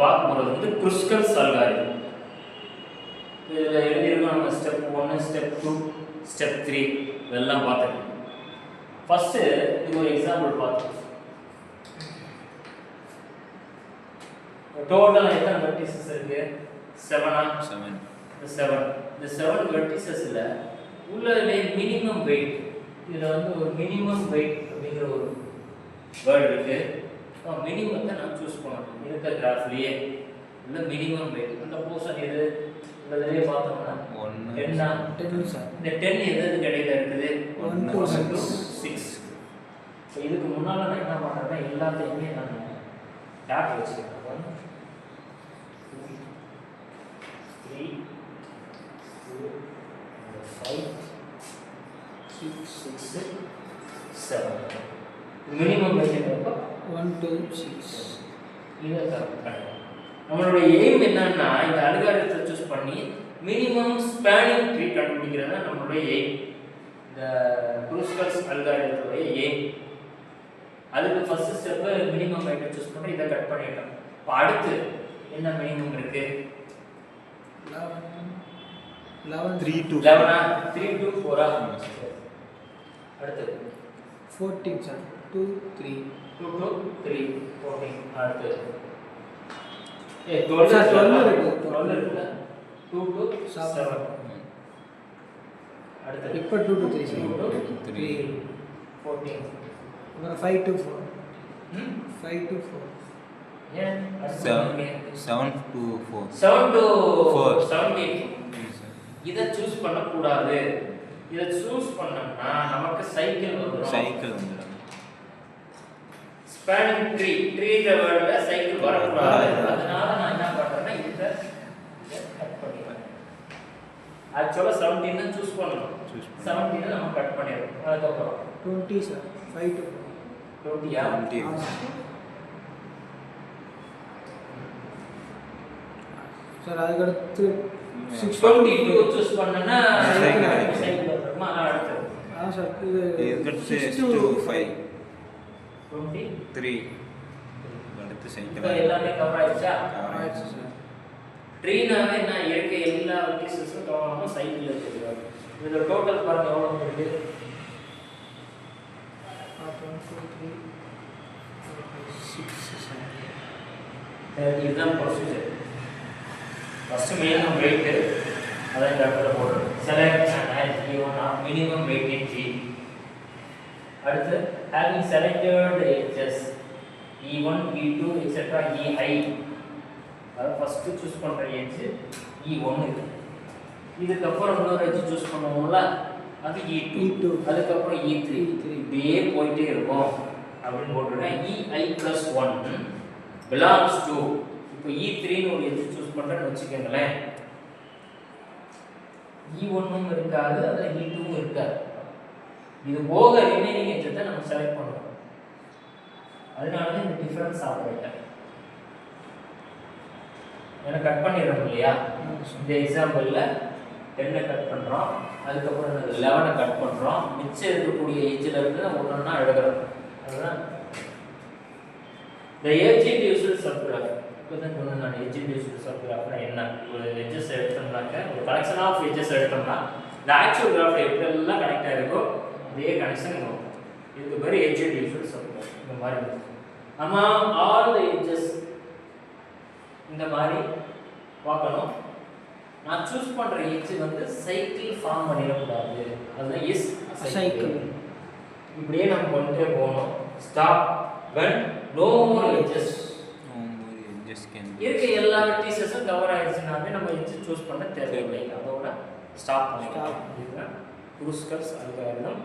பார்க்க போகிறது வந்து க்ருஸ்கல்ஸ் அல்காரிதம். இதில் எழுதியிருக்கோம் நம்ம ஸ்டெப் 1, ஸ்டெப் 2, ஸ்டெப் 3 இதெல்லாம் பார்த்துக்கணும். ஃபஸ்ட்டு இது ஒரு எக்ஸாம்பிள் பார்த்துக்கணும். டோட்டல் எத்தனை வெர்டிசஸ் இருக்கு? 7. இந்த 7 வெர்டிசஸ்ல உள்ளதுலே மினிமம் வெயிட், இதில் வந்து ஒரு மினிமம் வெயிட் அப்படிங்கிற ஒரு வேர்டு இருக்கு. மினிமத்தை நான் சூஸ் பண்ணணும். இருக்க கிராஃப்லேயே உள்ள மினிமம் வெயிட் அந்த போர்ஷன் எது உள்ளதுலேயே பார்த்தோம்னா 10 சார். இந்த 10 எது கிடையில இருக்குது? 1 to 6. ஸோ இதுக்கு முன்னால் நான் என்ன பண்ணுறேன்னா எல்லாத்தையுமே நான் டாட் வச்சுக்கிறேன். 1 2 3 4 5 6 7. மினிமம் வெயிட் எப்போ? 1 to 6. இதை கரெக்ட். நம்மளோட எய்ம் என்னன்னா இந்த அல்காரிதத்தை சூஸ் பண்ணி மினிமம் ஸ்பேனிங் ட்ரீ கண்டுபிடிக்கிறது தான் நம்மளுடைய எய்ம். இந்த க்ருஸ்கல்ஸ் அல்காரிதத்தோட எய்ம். அதுக்கு ஃபர்ஸ்ட் ஸ்டெப் மினிமம் வெயிட்டை சூஸ் பண்ணி இதை கட் பண்ணிட்டோம். இப்போ அடுத்து என்ன மினிமம் இருக்கு? 3 to 4. அடுத்து 14 சார். 2 to 3 14. அடுத்து 12 இருக்குல்ல? 2 to 7. அடுத்து இப்போ 2 to 3 14. அப்புறம் 5 to 4. 5 to 4. ஏன் 7 to 4. 7 to 17. இதை சூஸ் பண்ணக்கூடாது. இதை சூஸ் பண்ணோம்னா நமக்கு சைக்கிள் வந்துடும். ஸ்பேனிங் ட்ரீ வேர்ட்ல சைக்கிள் வரக்கூடாது. அதனால நான் என்ன பண்றேன்னா இதை கட் பண்ணிடுறேன். ஆக்சுவலா 17 சூஸ் பண்ணணும். 17 நம்ம கட் பண்ணிடுறோம். அதுக்கப்புறம் 20 சார். 5 to 4. 20 சார். அதுக்கடுத்து 22 சூஸ் பண்ணனா சைக்கிள் வருமா? அடுத்து சார் இது 6 to 5. 23 அடுத்து இப்போ சைக்கிள் எல்லாமே கவர் ஆயிடுச்சா? ஆயிடுச்சு சார். ட்ரீனாவே நான் இயற்கை எல்லா வெர்டிசஸும் கவனமாக சைக்கிள் வச்சுருக்காங்க. இதில் டோட்டல் பாருங்க எவ்வளோ இருக்கு? 1 2 3 4 5 6 7. இதுதான் ப்ரொசீஜர். ஃபஸ்ட்டு மினிமம் வெயிட்டு அதை இந்த இடத்துல போடுறோம். Select and E1 of minimum weight in G. அடுத்து having selected the edges E1, E2, etc. EI. அதாவது ஃபஸ்ட்டு சூஸ் பண்ணுற எட்ஜ் E1 இருக்கு. இதுக்கப்புறம் இன்னொரு எட்ஜ் சூஸ் பண்ணுவோம்ல, அது E2. அதுக்கப்புறம் E3. இப்படியே போயிட்டே இருக்கும் அப்படின்னு போட்டுருக்கேன். EI+1 belongs to. இப்போ E3ன்னு ஒரு எட்ஜ் சூஸ் பண்ணுறேன்னு வச்சுக்கோங்களேன். E1ம் இருக்காது, அதில் E2ம் இருக்காது. இது போக ரிமைனிங் எட்ஜை தான் நம்ம செலக்ட் பண்ணுறோம். அதனால தான் இந்த டிஃபரன்ஸ் ஆப்ரேட்டர் ஏன்னா கட் பண்ணிடுறோம் இல்லையா? இந்த எக்ஸாம்பிளில் 10 கட் பண்ணுறோம், அதுக்கப்புறம் 11 கட் பண்ணுறோம், மிச்சம் இருக்கக்கூடிய எட்ஜில் இருந்து ஒன்றா எழுதுறோம். அதுதான் இந்த எட்ஜ் இன்டியூசல் சப்கிராஃப். இப்போ தான் சொன்னேன் நான், எட்ஜ் இன்டியூசல் சப்கிராஃப்னா என்ன? ஒரு எட்ஜஸ் எடுத்தோம்னாக்க, ஒரு கலெக்ஷன் ஆஃப் எட்ஜஸ் எடுத்தோம்னா இந்த ஆக்சுவல் கிராஃபில் எப்படியெல்லாம் கனெக்ட் ஆகிருக்கோ அதே கனெக்ஷன் வரும். இதுக்கு பேர் எட்ஜ் இன்டியூசல் சப்கிராஃப். இந்த மாதிரி அமாங் ஆல் தி எட்ஜஸ் இந்த மாதிரி பார்க்கணும். நான் சூஸ் பண்ணுற எட்ஜ் வந்து சைக்கிள் ஃபார்ம் பண்ணிடக்கூடாது. அதுதான் எஸ் சைக்கிள். இப்படியே நம்ம கொண்டே போகணும். Stop when no more edges. இருக்க எல்லா வெர்டிசஸும் கவர் ஆயிடுச்சுனாவே நம்ம எட்ஜ் சூஸ் பண்ண தேவையில்லை. அதோட ஸ்டாப் பண்ணிக்கலாம். இதுதான் க்ருஸ்கல்ஸ் அல்காரிதம்.